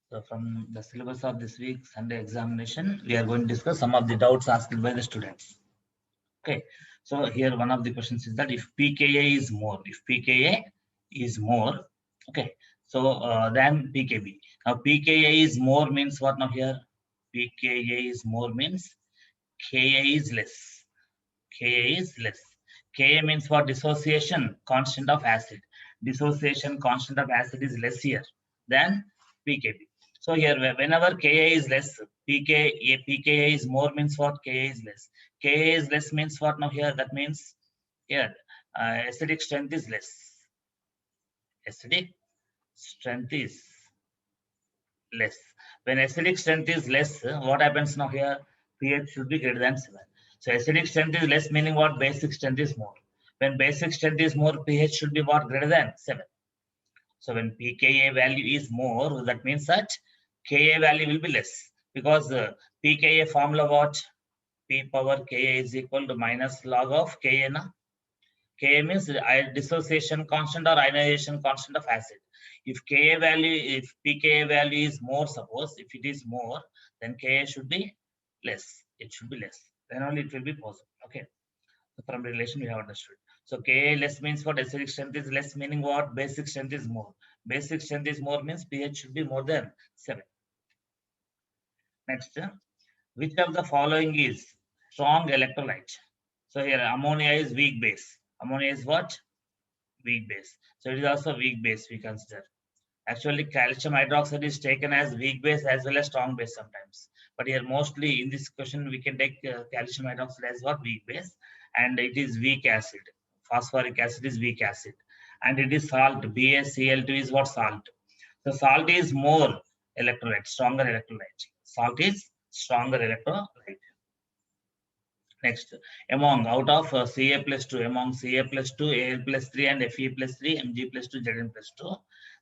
So from the syllabus of this week's Sunday examination, we are going to discuss some of the doubts asked by the students. Okay. So here one of the questions is that if pKa is more, okay. So than pKb. Now pKa is more means what now here? pKa is more means Ka is less. Ka is less. Ka means what? Dissociation constant of acid. Dissociation constant of acid is less here than pKb. So here, whenever Ka is less, pKa is more means what? Ka is less. Ka is less means what now here? That means here acidic strength is less. Acidic strength is less. When acidic strength is less, what happens now here? pH should be greater than 7. So acidic strength is less, meaning what? Basic strength is more. When basic strength is more, pH should be what? Greater than 7. So when pKa value is more, that means that Ka value will be less, because pKa formula what? P power Ka is equal to minus log of Ka. Na? Ka means dissociation constant or ionization constant of acid. If Ka value, if pKa value is more, suppose if it is more, then Ka should be less. It should be less. Then only it will be possible. Okay. So from relation we have understood. So Ka less means what? Acidic strength is less, meaning what? Basic strength is more. Basic strength is more means pH should be more than 7. Next, which of the following is strong electrolyte? So here ammonia is weak base. Ammonia is what? Weak base. So it is also weak base we consider. Actually, calcium hydroxide is taken as weak base as well as strong base sometimes. But here mostly in this question we can take calcium hydroxide as what? Weak base, and it is weak acid. Phosphoric acid is weak acid, and it is salt. BaCl2 is what? Salt. So salt is more electrolyte, stronger electrolyte. Salt is stronger electrolyte. Next, among out of Ca plus 2, among Ca plus 2, Al plus 3, and Fe plus 3, Mg plus 2, Zn plus 2,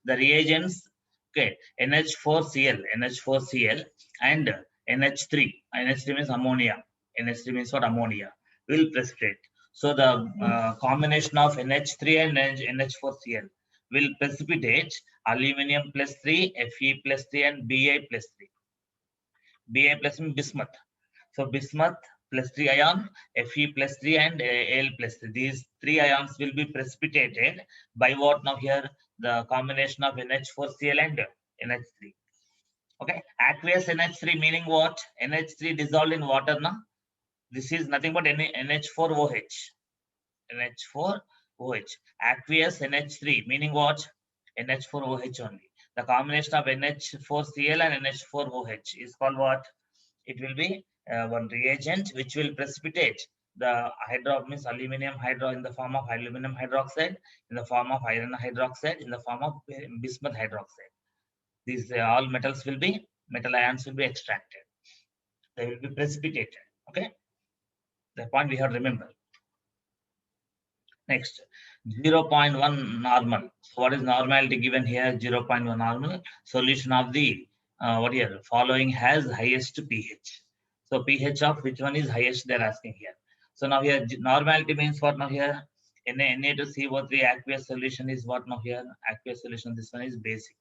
the reagents, okay, NH4Cl, and NH3. NH3 means ammonia. NH3 means what? Ammonia will precipitate. So the combination of NH3 and NH4Cl will precipitate aluminum plus 3, Fe plus 3, and Ba plus 3. Ba plus means bismuth. So bismuth plus 3 ion, Fe plus 3, and Al plus 3. These 3 ions will be precipitated by what now here? The combination of NH4Cl and NH3. Okay, aqueous NH3 meaning what? NH3 dissolved in water. Now this is nothing but NH4OH. NH4OH. Aqueous NH3 meaning what? NH4OH only. The combination of NH4Cl and NH4OH is called what? It will be one reagent which will precipitate the hydro, means aluminum hydro in the form of aluminum hydroxide, in the form of iron hydroxide, in the form of bismuth hydroxide. These all metals will be, metal ions will be extracted. They will be precipitated. Okay, the point we have to remember. Next, 0.1 normal. So what is normality given here? 0.1 normal. Solution of the what here? Following has highest pH. So pH of which one is highest? They're asking here. So now here normality means what now here? Na2CO3 aqueous solution is what now here? Aqueous solution. This one is basic.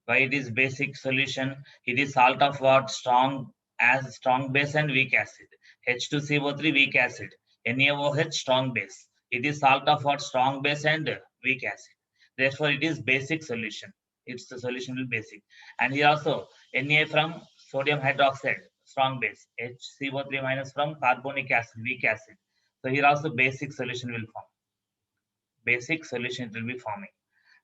Why it is basic solution? It is salt of what? Strong base and weak acid. H2CO3 weak acid. NaOH strong base. It is salt of what? Strong base and weak acid. Therefore, it is basic solution. It's the solution will basic. And here also Na from sodium hydroxide, strong base. HCO3 minus from carbonic acid, weak acid. So here also basic solution will form. Basic solution will be forming.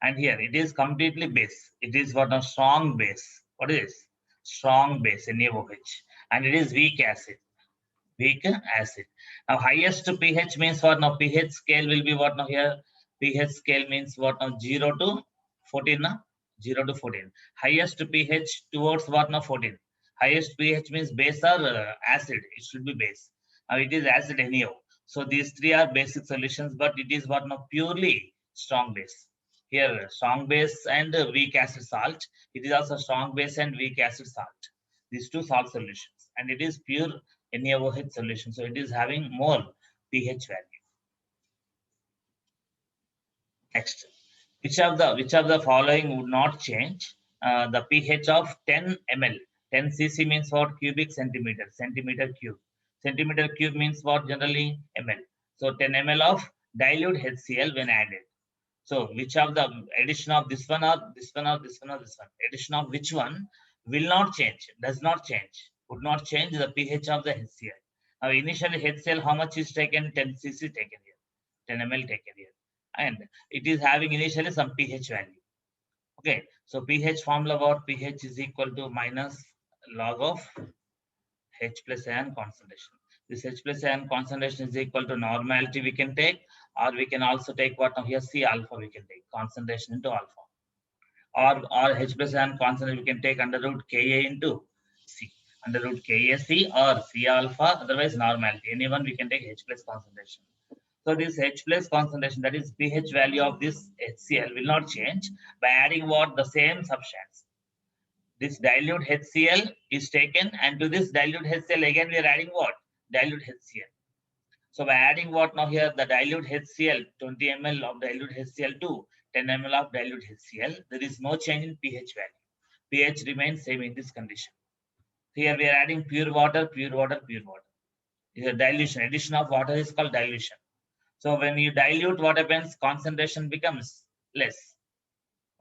And here it is completely base. It is what? A strong base. What is this? Strong base, NaOH. And it is weak acid. Weak acid. Now highest pH means what? Now pH scale will be what now here? pH scale means what now? 0 to 14. Now 0 to 14. Highest pH towards what now? 14. Highest pH means base or acid. It should be base. Now it is acid anyhow. So these three are basic solutions, but it is what now? Purely strong base. Here strong base and weak acid salt. It is also strong base and weak acid salt. These two salt solutions, and it is pure NaOH solution. So it is having more pH value. Next, which of the following would not change the pH of 10 ml. 10 cc means what? Cubic centimeter. Centimeter cube. Centimeter cube means what? Generally ml. So 10 ml of dilute HCl when added. So which of the addition of this one or this one or this one or this one? Addition of which one will not change, does not change, would not change the pH of the HCl. Now initially HCl, how much is taken? 10 cc taken here, 10 ml taken here. And it is having initially some pH value. Okay, so pH formula what? pH is equal to minus log of H plus ion concentration. This H plus ion concentration is equal to normality we can take, or we can also take what now here C alpha we can take, concentration into alpha. Or H plus ion concentration we can take under root Ka into C. Under root KaC or C alpha, otherwise normality. Anyone we can take H plus concentration. So this H plus concentration, that is pH value of this HCl, will not change by adding what? The same substance. This dilute HCl is taken, and to this dilute HCl again we are adding what? Dilute HCl. So by adding what now here? The dilute HCl, 20 ml of dilute HCl to 10 ml of dilute HCl, there is no change in pH value. pH remains same in this condition. Here we are adding pure water, pure water, pure water. This is a dilution. Addition of water is called dilution. So when you dilute, what happens? Concentration becomes less.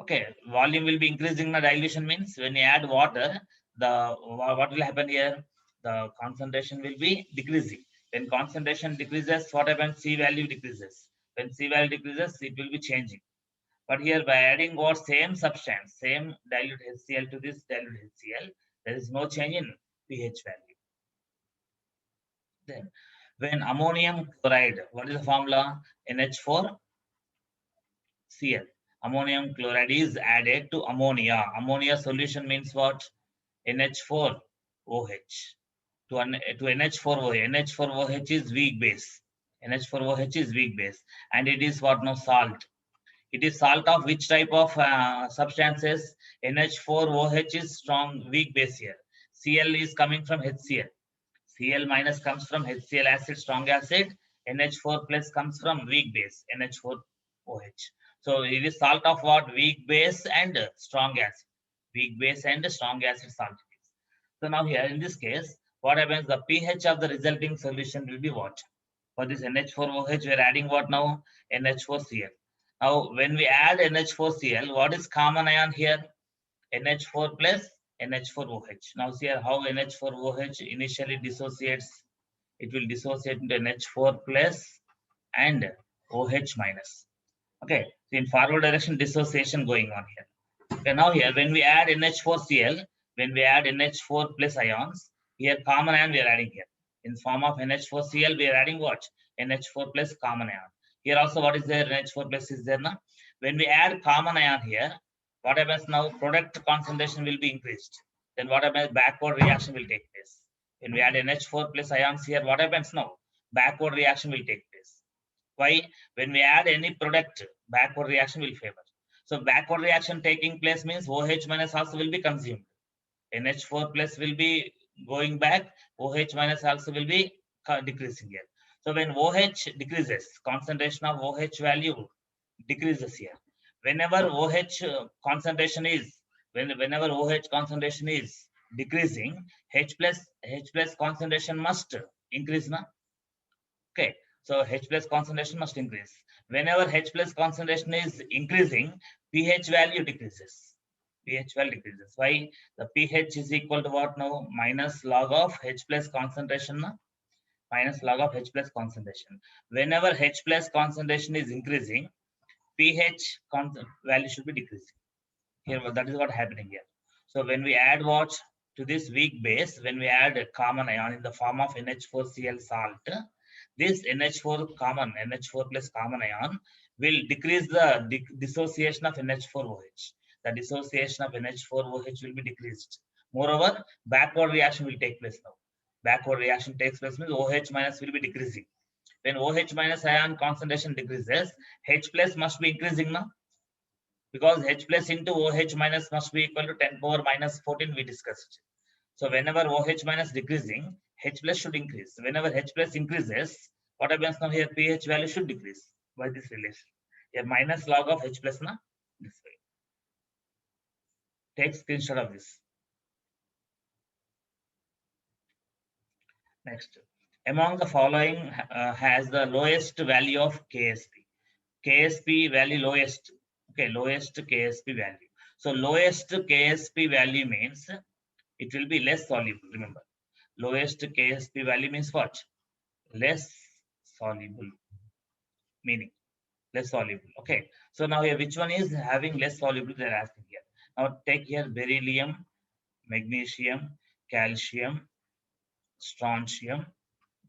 Okay, volume will be increasing. The dilution means when you add water, what will happen here? The concentration will be decreasing. When concentration decreases, what happens? C value decreases. When C value decreases, it will be changing. But here by adding what? Same substance, same dilute HCl to this dilute HCl, there is no change in pH value. Then when ammonium chloride, what is the formula? NH4Cl. Ammonium chloride is added to ammonia. Ammonia solution means what? NH4OH. To NH4OH. NH4OH is weak base. NH4OH is weak base. And it is what now? Salt. It is salt of which type of substances? NH4OH is strong, weak base here. Cl is coming from HCl. Cl minus comes from HCl acid, strong acid. NH4 plus comes from weak base, NH4OH. So it is salt of what? Weak base and strong acid. Weak base and strong acid salt. So now here in this case, what happens? The pH of the resulting solution will be what? For this NH4OH, we are adding what now? NH4Cl. Now when we add NH4Cl, what is common ion here? NH4 plus NH4OH. Now see here how NH4OH initially dissociates. It will dissociate into NH4 plus and OH minus. Okay, so in forward direction dissociation going on here. Okay, now here when we add NH4Cl, when we add NH4 plus ions, here common ion we are adding here. In form of NH4Cl, we are adding what? NH4 plus common ion. Here also what is there? NH4 plus is there now. When we add common ion here, what happens now? Product concentration will be increased. Then what happens? Backward reaction will take place. When we add NH4 plus ions here, what happens now? Backward reaction will take place. Why? When we add any product, backward reaction will favor. So backward reaction taking place means OH minus also will be consumed. NH4 plus will be going back. OH minus also will be decreasing here. So when OH decreases, concentration of OH value decreases here. Whenever OH concentration is, whenever OH concentration is decreasing, H plus concentration must increase now. Okay, so H plus concentration must increase. Whenever H plus concentration is increasing, pH value decreases. pH value decreases. Why? The pH is equal to what now? Minus log of H plus concentration. Minus log of H plus concentration. Whenever H plus concentration is increasing, pH value should be decreasing. Here, that is what happening here. So when we add what to this weak base, when we add a common ion in the form of NH4Cl salt, this NH4 plus common ion will decrease the dissociation of NH4OH. The dissociation of NH4OH will be decreased. Moreover, backward reaction will take place now. Backward reaction takes place means OH minus will be decreasing. When OH minus ion concentration decreases, H plus must be increasing now. Because H plus into OH minus must be equal to 10 power minus 14 we discussed. So whenever OH minus decreasing, H plus should increase. Whenever H plus increases, what happens now here? pH value should decrease by this relation. Here minus log of H plus now this way. Take screenshot of this. Next, among the following has the lowest value of KSP. KSP value lowest. Okay, lowest KSP value. So lowest KSP value means it will be less soluble. Remember, lowest KSP value means what? Less soluble. Meaning less soluble. Okay. So now here, which one is having less solubility? They're asking here. Now take here beryllium, magnesium, calcium, strontium,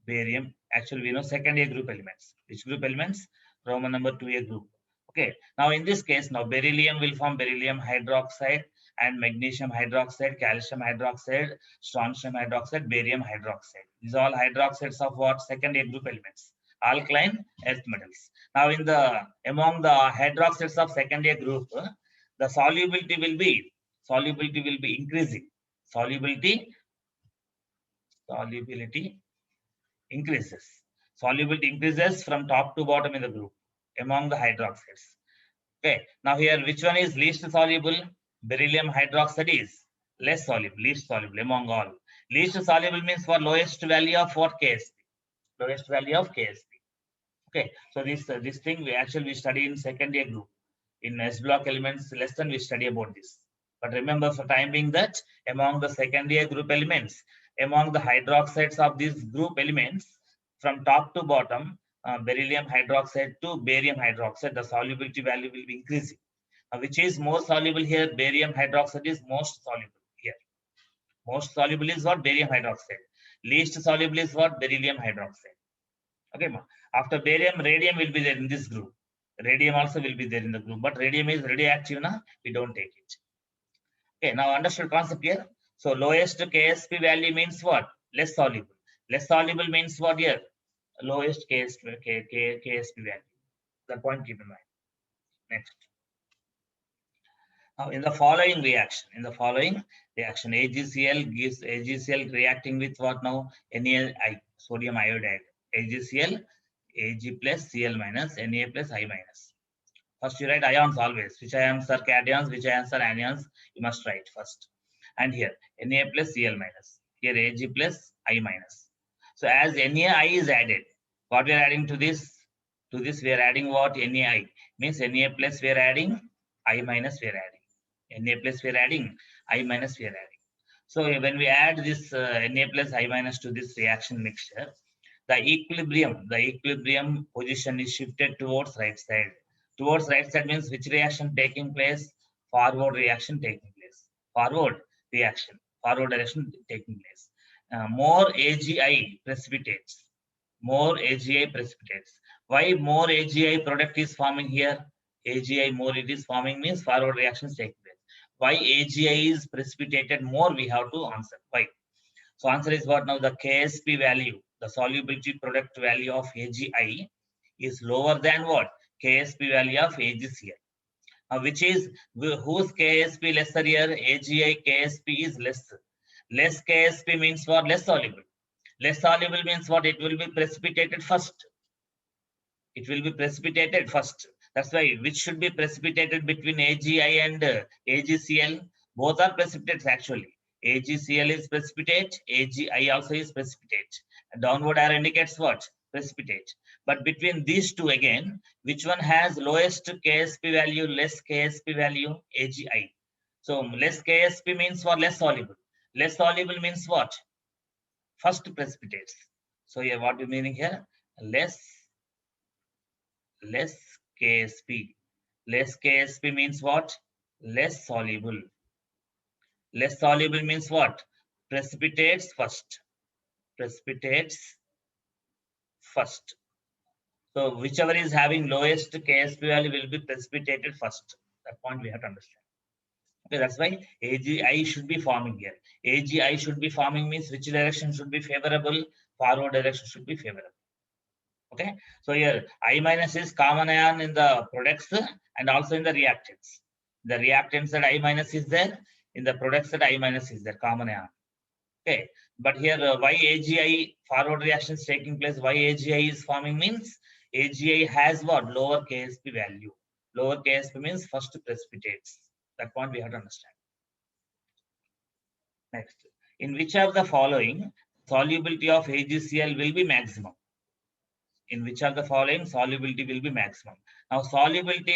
barium. Actually, we know second A group elements. Which group elements? Roman number 2A group. Okay. Now in this case, now beryllium will form beryllium hydroxide and magnesium hydroxide, calcium hydroxide, strontium hydroxide, barium hydroxide. These are all hydroxides of what? Second A group elements. Alkaline earth metals. Now in the among the hydroxides of second A group, the solubility will be increasing. Solubility increases. Solubility increases from top to bottom in the group among the hydroxides. Okay. Now here, which one is least soluble? Beryllium hydroxide is less soluble, least soluble among all. Least soluble means for lowest value of what? KSP. Lowest value of KSP. Okay. So this thing we study in second year group. In S block elements lesson we study about this. But remember for time being that among the second year group elements, among the hydroxides of these group elements, from top to bottom, beryllium hydroxide to barium hydroxide, the solubility value will be increasing. Which is more soluble here? Barium hydroxide is most soluble here. Most soluble is what? Barium hydroxide. Least soluble is what? Beryllium hydroxide. Okay, after barium, radium will be there in this group. Radium also will be there in the group, but radium is radioactive, na? We don't take it. Okay, now understood concept here. So lowest KSP value means what? Less soluble. Less soluble means what here? Lowest KSP value. That point keep in mind. Next. Now in the following reaction, AgCl reacting with what now? NaI, sodium iodide. AgCl, Ag plus Cl minus, Na plus I minus. First you write ions always. Which ions are cations, which ions are anions? You must write first. And here Na plus Cl minus. Here Ag plus I minus. So as NaI is added, what we are adding to this? To this we are adding what? NaI. Means Na plus we are adding, I minus we are adding. Na plus we are adding, I minus we are adding. So when we add this Na plus I minus to this reaction mixture, the equilibrium position is shifted towards right side. Towards right side means which reaction taking place? Forward reaction taking place. Forward direction taking place. More AgI precipitates. More AgI precipitates. Why more AgI product is forming here? AgI more it is forming means forward reactions take place. Why AgI is precipitated more? We have to answer. Why? So answer is what now? The KSP value, the solubility product value of AgI is lower than what? KSP value of AgCl. Which is whose KSP lesser here? AgI KSP is less. Less KSP means what? Less soluble. Less soluble means what? It will be precipitated first. It will be precipitated first. That's why which should be precipitated between AgI and AgCl. Both are precipitates actually. AgCl is precipitate, AgI also is precipitate. Downward arrow indicates what? Precipitate. But between these two again, which one has lowest KSP value, less KSP value? AgI. So less KSP means what? Less soluble. Less soluble means what? First precipitates. So here what we meaning here? Less KSP. Less KSP means what? Less soluble. Less soluble means what? Precipitates first. Precipitates first. So whichever is having lowest KSP value will be precipitated first. That point we have to understand. Okay, that's why AgI should be forming here. AgI should be forming means which direction should be favorable? Forward direction should be favorable. Okay, so here I minus is common ion in the products and also in the reactants. The reactants that I minus is there, in the products that I minus is there, common ion. Okay, but here why AgI forward reactions taking place? Why AgI is forming means AgI has what? Lower KSP value. Lower KSP means first precipitates. That point we have to understand. Next, in which of the following solubility of AgCl will be maximum? In which of the following solubility will be maximum? Now, solubility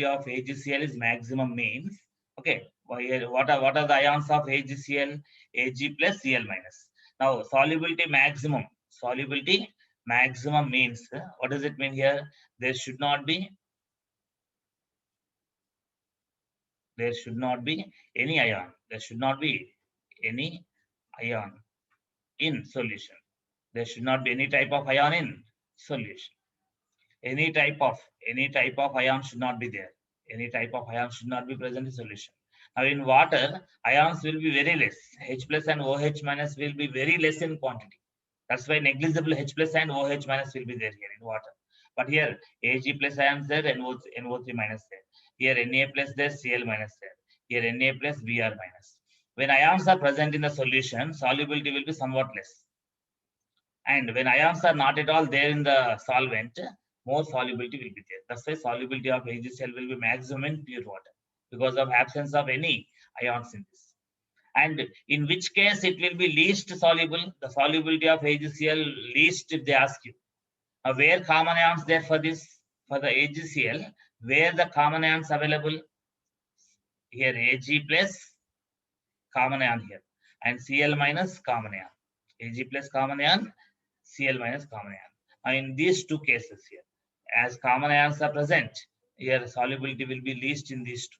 of AgCl is maximum means, okay, what are the ions of AgCl? Ag plus Cl minus. Now, solubility maximum means, what does it mean here? There should not be any ion. There should not be any ion in solution. There should not be any type of ion in solution. Any type of ion should not be there. Any type of ion should not be present in solution. Now, in water, ions will be very less. H plus and OH minus will be very less in quantity. That's why negligible H plus and OH minus will be there here in water. But here, Ag plus ions there, NO3 minus there. Here, Na plus there, Cl minus there. Here, Na plus, Br minus. When ions are present in the solution, solubility will be somewhat less. And when ions are not at all there in the solvent, more solubility will be there. That's why solubility of AgCl will be maximum in pure water because of absence of any ions in this. And in which case it will be least soluble, the solubility of AgCl least if they ask you. Where common ions there for this, for the AgCl, where the common ions available? Here Ag plus common ion here and Cl minus common ion. Ag plus common ion, Cl minus common ion. Now in these two cases here, as common ions are present, here solubility will be least in these two.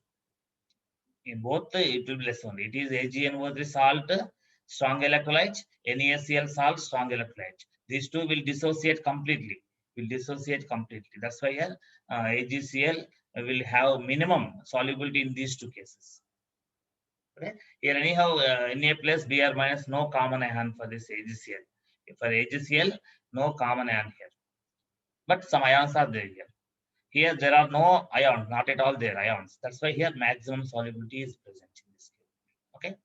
In both, it will be less only. It is AgNO3 salt, strong electrolyte, NaCl salt, strong electrolyte. These two will dissociate completely. That's why here AgCl will have minimum solubility in these two cases. Okay. Here anyhow, Na plus Br minus, no common ion for this AgCl. For AgCl, no common ion here. But some ions are there here. Here there are no ions, not at all there ions. That's why here maximum solubility is present in this case. Okay.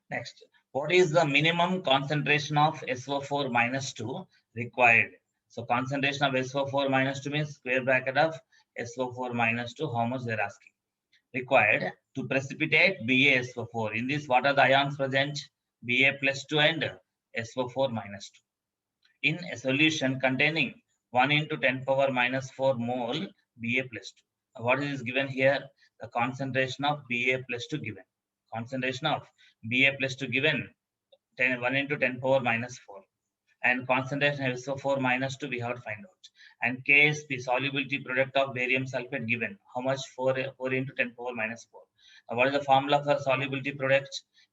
Next, what is the minimum concentration of SO4 minus 2 required? So concentration of SO4 minus 2 means square bracket of SO4 minus 2, how much they're asking. Required to precipitate BaSO4. In this, what are the ions present? Ba plus 2 and SO4 minus 2. In a solution containing 1 into 10 power minus 4 mole Ba plus 2. What is given here? The concentration of Ba plus 2 given. Concentration of Ba plus 2 given 1 into 10 power minus 4. And concentration of SO4 minus 2 we have to find out. And KSP, solubility product of barium sulfate given. How much? 4 into 10 power minus 4. Now, what is the formula for solubility product?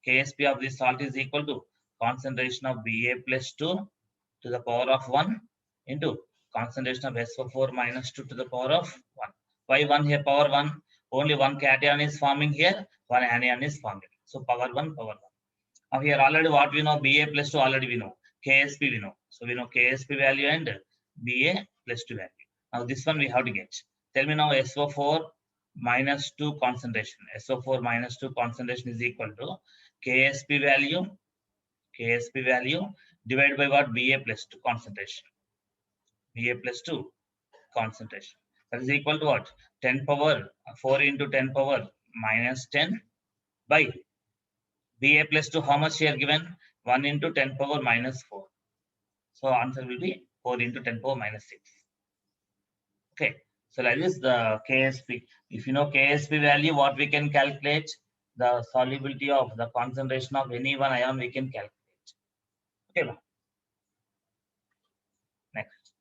KSP of this salt is equal to concentration of Ba plus 2 to the power of 1 into concentration of SO4 minus 2 to the power of 1. Why 1 here? Power 1. Only one cation is forming here, one anion is forming. So power 1, power 1. Now here already what we know, Ba plus 2 already we know. KSP we know. So we know KSP value and Ba plus 2 value. Now this one we have to get. Tell me now SO4 minus 2 concentration. SO4 minus 2 concentration is equal to KSP value divided by what? Ba plus 2 concentration. Ba plus 2 concentration. That is equal to what? 10 power 4 into 10 power minus 10 by Ba plus 2. How much here given? 1 into 10 power minus 4. So answer will be 4 into 10 power minus 6. Okay. So like this, the KSP. If you know KSP value, what we can calculate? The solubility of the concentration of any one ion we can calculate. Okay. Next.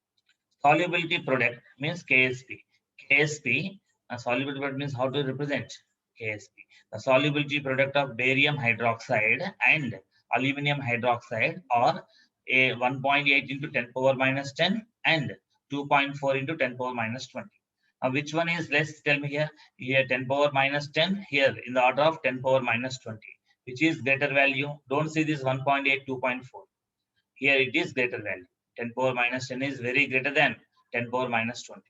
Solubility product means KSP. KSP, solubility product means how to represent KSP. The solubility product of barium hydroxide and aluminum hydroxide are a 1.8 into 10 power minus 10 and 2.4 into 10 power minus 20. Now, which one is less? Tell me here. Here 10 power minus 10, here in the order of 10 power minus 20. Which is greater value? Don't see this 1.8, 2.4. Here it is greater value. 10 power minus 10 is very greater than 10 power minus 20.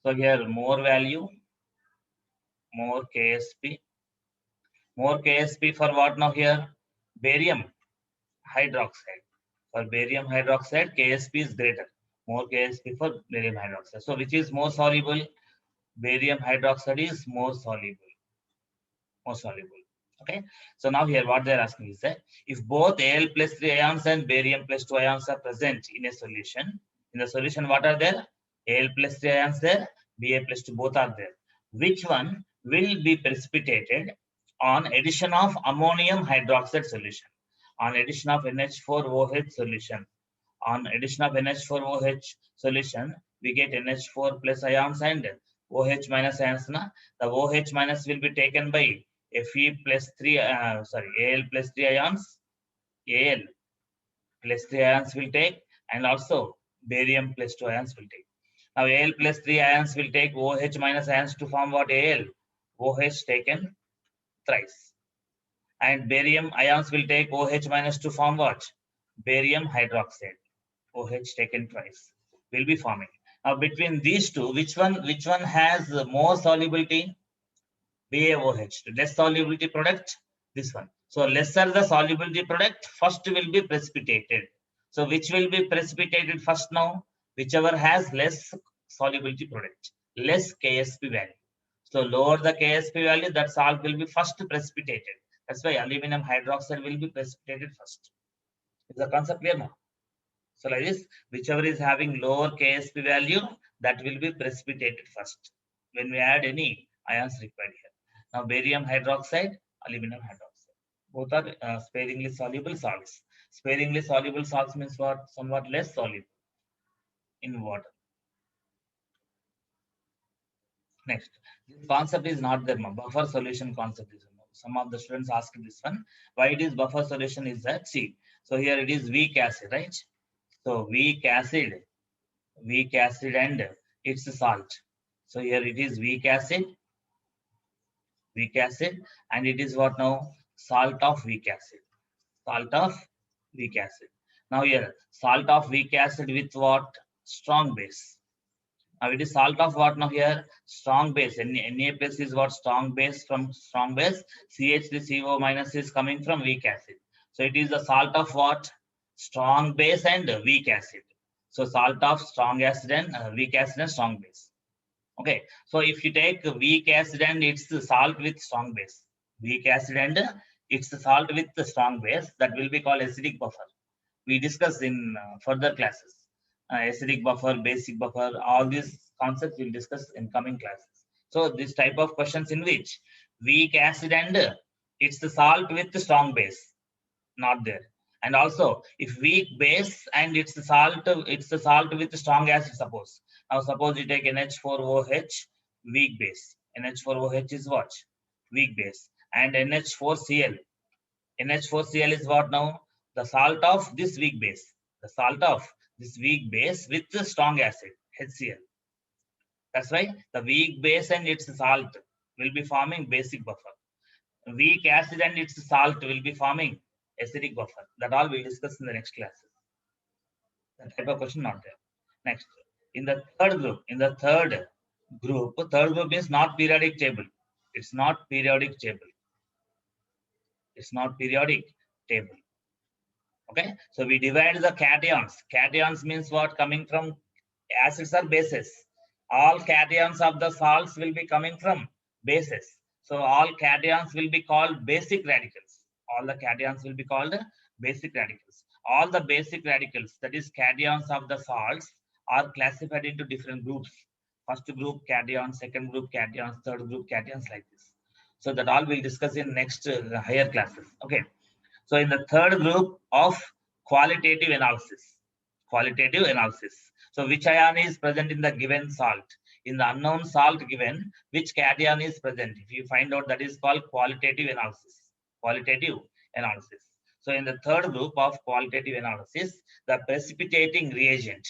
So here more value, more KSP. More KSP for what now here? Barium hydroxide. For barium hydroxide, KSP is greater. More KSP for barium hydroxide. So which is more soluble? Barium hydroxide is more soluble. more soluble. Okay. So now here what they're asking is that if both Al plus 3 ions and barium plus 2 ions are present in a solution, in the solution what are there? Al plus 3 ions there, Ba plus 2 both are there. Which one will be precipitated on addition of ammonium hydroxide solution? On addition of NH4OH solution. On addition of NH4OH solution, we get NH4 plus ions and OH minus ions. Na? The OH minus will be taken by Fe plus 3, Al plus 3 ions. Al plus 3 ions will take, and also barium plus 2 ions will take. Now Al plus 3 ions will take OH minus ions to form what? Al. OH taken thrice. And barium ions will take OH minus to form what? Barium hydroxide. OH taken twice will be forming. Now between these two, which one has more solubility? BaOH. Less solubility product, this one. So lesser the solubility product, first will be precipitated. So which will be precipitated first now? Whichever has less solubility product, less KSP value. So lower the KSP value, that salt will be first precipitated. That's why aluminum hydroxide will be precipitated first. Is the concept clear now? So like this, whichever is having lower KSP value, that will be precipitated first when we add any ions required here. Now barium hydroxide, aluminum hydroxide. Both are sparingly soluble salts. Sparingly soluble salts means what? Somewhat less soluble in water. Next, this concept is not there. Buffer solution concept is. Some of the students ask this one. Why it is buffer solution is that? See, so here it is weak acid, right? So weak acid and its salt. So here it is weak acid, and it is what now? Salt of weak acid. Salt of weak acid. Now here, salt of weak acid with what? Strong base. Now it is salt of what now here? Strong base. Na plus is what? Strong base. From strong base, CH3CO minus is coming from weak acid. So it is the salt of what? Strong base and weak acid. So salt of strong acid and weak acid and strong base. Okay. So if you take weak acid and it's salt with strong base, weak acid and it's salt with the strong base, that will be called acidic buffer. We discuss in further classes. Acidic buffer, basic buffer, all these concepts we'll discuss in coming classes. So this type of questions in which weak acid and it's the salt with the strong base, not there. And also if weak base and it's the salt with strong acid, suppose. Now suppose you take NH4OH, weak base. NH4OH is what? Weak base. And NH4Cl. NH4Cl is what now? The salt of this weak base. The salt of this weak base with the strong acid, HCl. That's why the weak base and its salt will be forming basic buffer. Weak acid and its salt will be forming acidic buffer. That all we'll discuss in the next classes. That type of question not there. Next, in the third group is not periodic table. It's not periodic table. It's not periodic table. Okay, so we divide the cations. Cations means what? Coming from acids or bases. All cations of the salts will be coming from bases. So all cations will be called basic radicals. All the cations will be called basic radicals. All the basic radicals, that is cations of the salts, are classified into different groups. First group cations, second group cations, third group cations, like this. So that all we'll discuss in next higher classes. Okay. So in the third group of qualitative analysis. So which ion is present in the given salt? In the unknown salt given, which cation is present? If you find out, that is called qualitative analysis. So in the third group of qualitative analysis, the precipitating reagent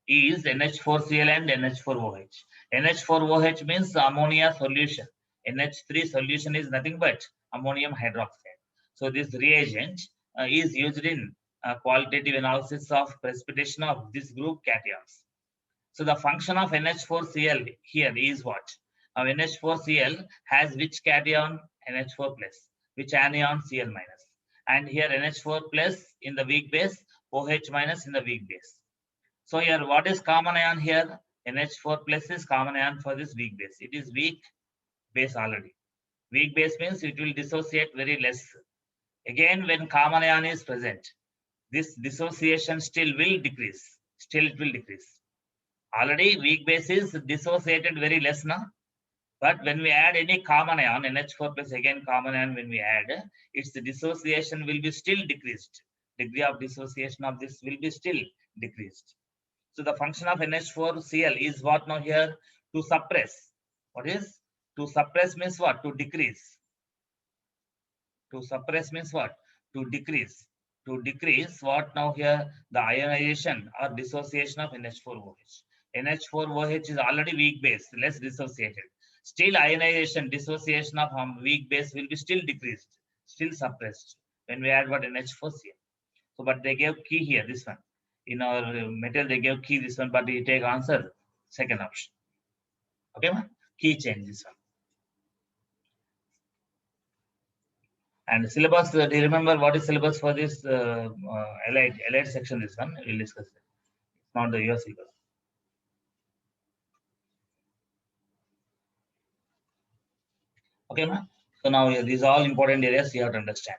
is NH4Cl and NH4OH. NH4OH means ammonia solution. NH3 solution is nothing but ammonium hydroxide. So this reagent is used in qualitative analysis of precipitation of this group cations. So the function of NH4Cl here is what? Now NH4Cl has which cation? NH4 plus. Which anion? Cl minus. And here NH4 plus in the weak base, OH minus in the weak base. So here what is common ion here? NH4 plus is common ion for this weak base. It is weak base already. Weak base means it will dissociate very less. Again, when common ion is present, this dissociation still will decrease. Still it will decrease. Already weak base is dissociated very less now. But when we add any common ion, NH4 plus again common ion, when we add, its dissociation will be still decreased. Degree of dissociation of this will be still decreased. So the function of NH4Cl is what now here? To suppress. What is? To suppress means what? To decrease. To suppress means what? To decrease. To decrease what now here? The ionization or dissociation of NH4OH. NH4OH is already weak base, less dissociated. Still ionization, dissociation of weak base will be still decreased, still suppressed when we add what? NH4Cl. So, but they gave key here, this one. In our material, they gave key this one, but we take answer, second option. Okay, ma? Key change this one. And syllabus, do you remember what is syllabus for this allied section? This one, we'll discuss it. It's not the US syllabus. Okay, ma? So now these are all important areas you have to understand.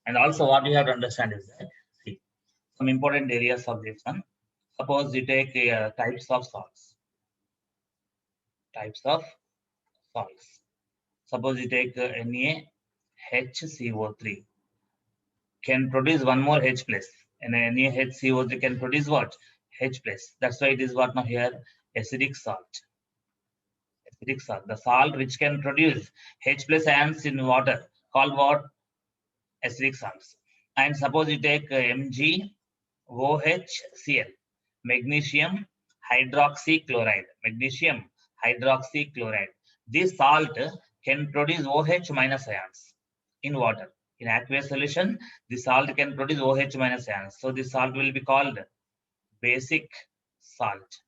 And also what you have to understand is that, see, some important areas of this one. Suppose you take types of salts. Types of salts. Suppose you take NaHCO3. Can produce one more H plus. And NaHCO3 can produce what? H plus. That's why it is what now here? Acidic salt. Acidic salt. The salt which can produce H plus ions in water called what? Acidic salts. And suppose you take MgOHCl. Magnesium hydroxychloride. Magnesium hydroxychloride. This salt can produce OH minus ions in water. In aqueous solution, the salt can produce OH minus ions. So this salt will be called basic salt.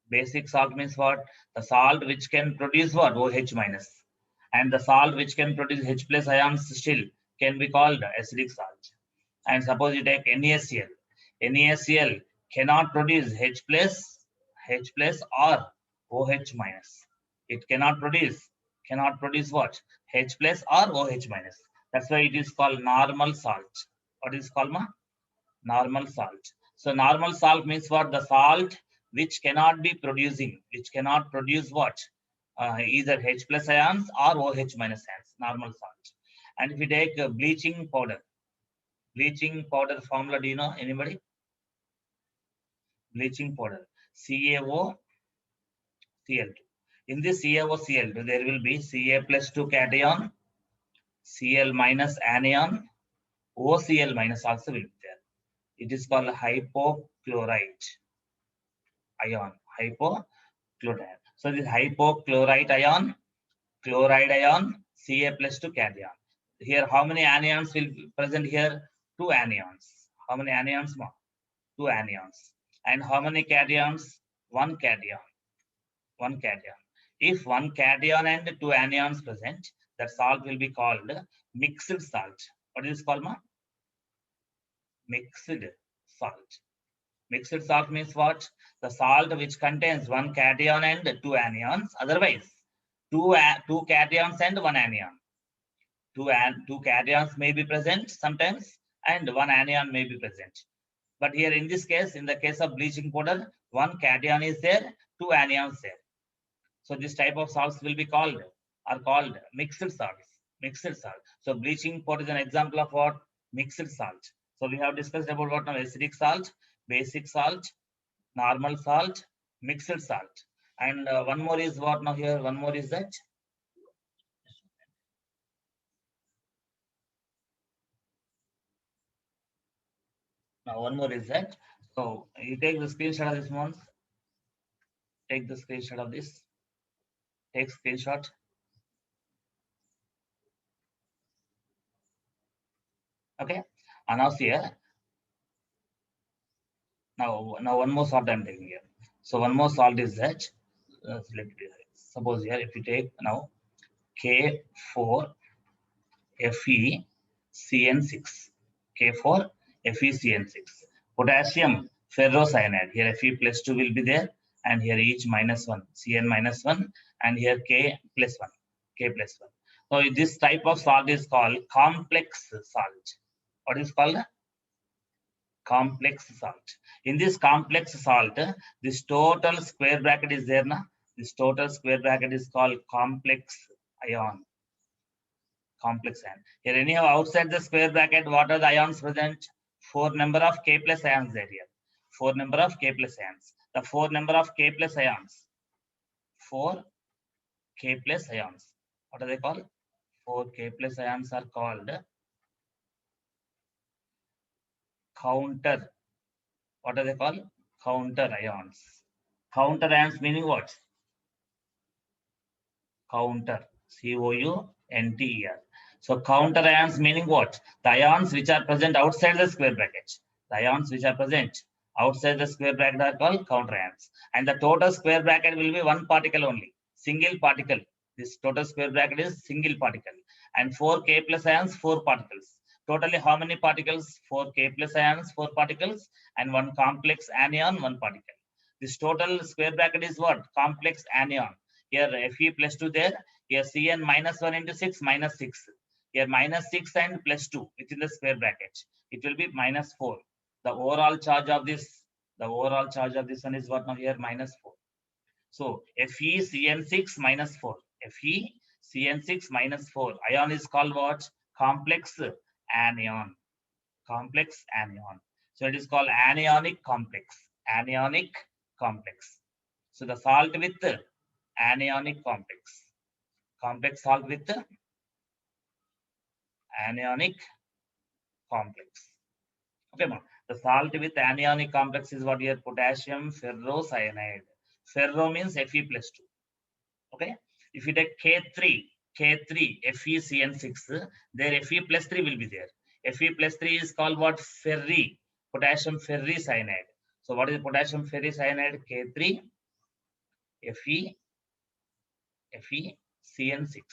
Basic salt means what? The salt which can produce what? OH minus. And the salt which can produce H plus ions still can be called acidic salt. And suppose you take NaCl. NaCl cannot produce H plus or OH minus. It cannot produce what? H plus or OH minus. That's why it is called normal salt. What is called, ma? Normal salt. So normal salt means what? The salt which cannot be producing, which cannot produce what? Either H plus ions or OH minus ions. Normal salt. And if we take bleaching powder formula, do you know anybody? Bleaching powder, CaOCl2. In this CaOCl2, there will be Ca plus 2 cation, Cl minus anion, OCl minus also will be there. It is called hypochlorite ion. Hypochlorite. So this hypochlorite ion, chloride ion, Ca plus 2 cation. Here, how many anions will be present here? 2 anions. How many anions more? 2 anions. And how many cations? 1 cation. 1 cation. If 1 cation and 2 anions present, that salt will be called mixed salt. What is this called, ma? Mixed salt. Mixed salt means what? The salt which contains 1 cation and 2 anions. Otherwise, 2 cations and 1 anion. 2 cations may be present sometimes, and 1 anion may be present. But here in this case, in the case of bleaching powder, 1 cation is there, 2 anions there. So this type of salts will be called mixed salts. Mixed salt. So bleaching powder is an example of what? Mixed salt. So we have discussed about what now? Acidic salt, basic salt, normal salt, mixed salt. And one more is what now here? One more is that? Now one more is that. So you take the screenshot of this one. Take the screenshot of this. Take screenshot. Okay. And now here. Now one more salt I'm taking here. So one more salt is that. Suppose here if you take now K4 FeCN6. K4 FeCN6. Potassium ferrocyanide. Here Fe plus 2 will be there. and here each -1, Cn -1, and here K +1, K +1. So this type of salt is called complex salt. What is called? Complex salt. In this complex salt, this total square bracket is there, na? This total square bracket is called complex ion. Complex ion. Here anyhow outside the square bracket, what are the ions present? 4 number of K plus ions there here. 4 number of K plus ions. The 4 number of K plus ions. 4 K plus ions. What are they called? 4 K plus ions are called counter. What are they called? Counter ions. Counter ions meaning what? Counter. COUNTER. So counter ions meaning what? The ions which are present outside the square bracket. The ions which are present outside the square bracket are called counter ions. And the total square bracket will be one particle only. Single particle. This total square bracket is single particle. And 4 K plus ions, 4 particles. Totally how many particles? 4 K plus ions, 4 particles. And 1 complex anion, 1 particle. This total square bracket is what? Complex anion. Here Fe plus 2 there. Here Cn -1 into 6 -6. Here -6 and +2 within the square bracket. It will be -4. The overall charge of this, one is what now here? -4. So FeCN6 -4. FeCN6 -4. Ion is called what? Complex anion. Complex anion. So it is called anionic complex. Anionic complex. So the salt with anionic complex. Complex salt with anionic complex. Okay, ma'am. The salt with anionic complex is what here? Potassium ferrocyanide. Ferro means Fe plus 2. Okay. If you take K3 FeCN6, there Fe plus 3 will be there. Fe plus 3 is called what? Ferri. Potassium ferricyanide. So what is potassium ferricyanide? K3 FeCN6.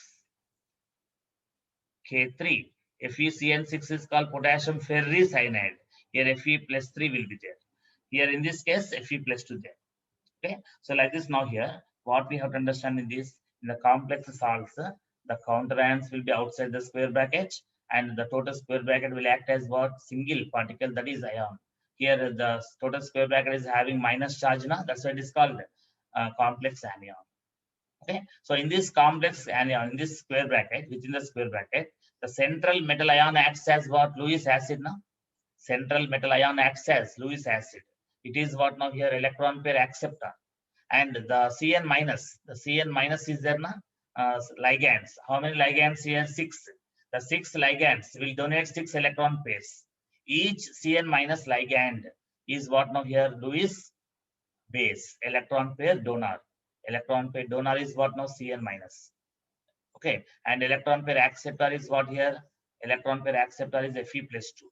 K3 FeCN6 is called potassium ferricyanide. Here Fe plus 3 will be there. Here in this case Fe plus 2 there. Okay. So like this now here, what we have to understand in this, in the complex salts, the counter ions will be outside the square bracket, and the total square bracket will act as what? Single particle, that is ion. Here the total square bracket is having minus charge, na? That's why it is called complex anion. Okay. So in this complex anion, in this square bracket, within the square bracket, the central metal ion acts as what? Lewis acid, na? Central metal ion acts as Lewis acid. It is what now here? Electron pair acceptor. And the Cn minus is there, na? Ligands. How many ligands here? 6. The 6 ligands will donate 6 electron pairs. Each Cn minus ligand is what now here? Lewis base. Electron pair donor. Electron pair donor is what now? Cn minus. Okay. And electron pair acceptor is what here? Electron pair acceptor is Fe plus 2.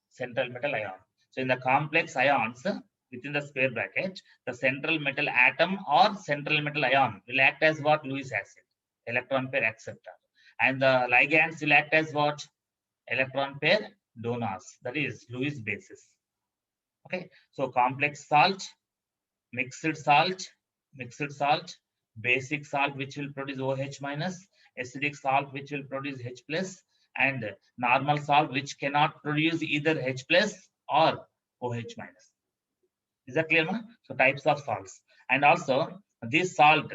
Central metal ion. So in the complex ions within the square bracket, the central metal atom or central metal ion will act as what? Lewis acid. Electron pair acceptor. And the ligands will act as what? Electron pair donors. That is Lewis bases. Okay. So complex salt, mixed salt, basic salt which will produce OH minus, acidic salt which will produce H plus, and normal salt which cannot produce either H plus or OH minus. Is that clear, man? So types of salts. And also this salt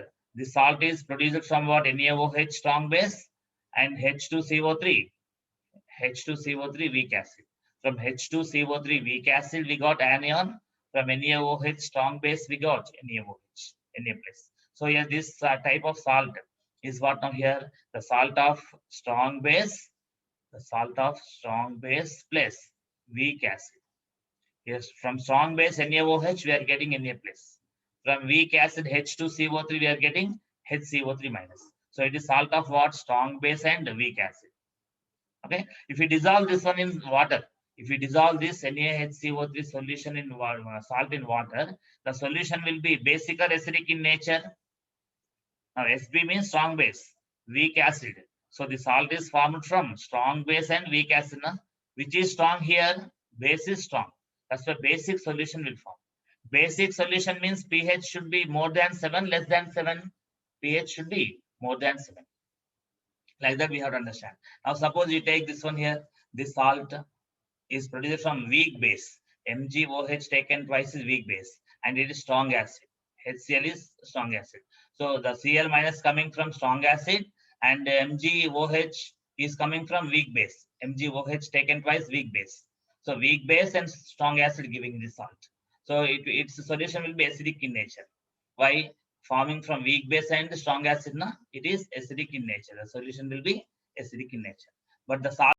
is produced from what? NaOH strong base and H2CO3 weak acid. From H2CO3 weak acid we got anion. From NaOH strong base we got NaOH, Na plus. So here this type of salt is what now here? The salt of strong base plus weak acid. Yes, from strong base NaOH we are getting Na plus. From weak acid H2CO3 we are getting HCO3 minus. So it is salt of what? Strong base and weak acid. Okay. If we dissolve this one in water, if we dissolve this NaHCO3 solution in salt in water, the solution will be basic or acidic in nature. Now Sb means strong base, weak acid. So the salt is formed from strong base and weak acid. Which is strong here? Base is strong. That's why basic solution will form. Basic solution means pH should be more than 7, less than 7. pH should be more than 7. Like that we have to understand. Now suppose you take this one here. This salt is produced from weak base. MgOH taken twice is weak base, and it is strong acid. HCl is strong acid. So the Cl minus coming from strong acid, and MgOH is coming from weak base. MgOH taken twice, weak base. So weak base and strong acid giving the salt. So its solution will be acidic in nature. Why? Forming from weak base and strong acid, na, it is acidic in nature. The solution will be acidic in nature. But the salt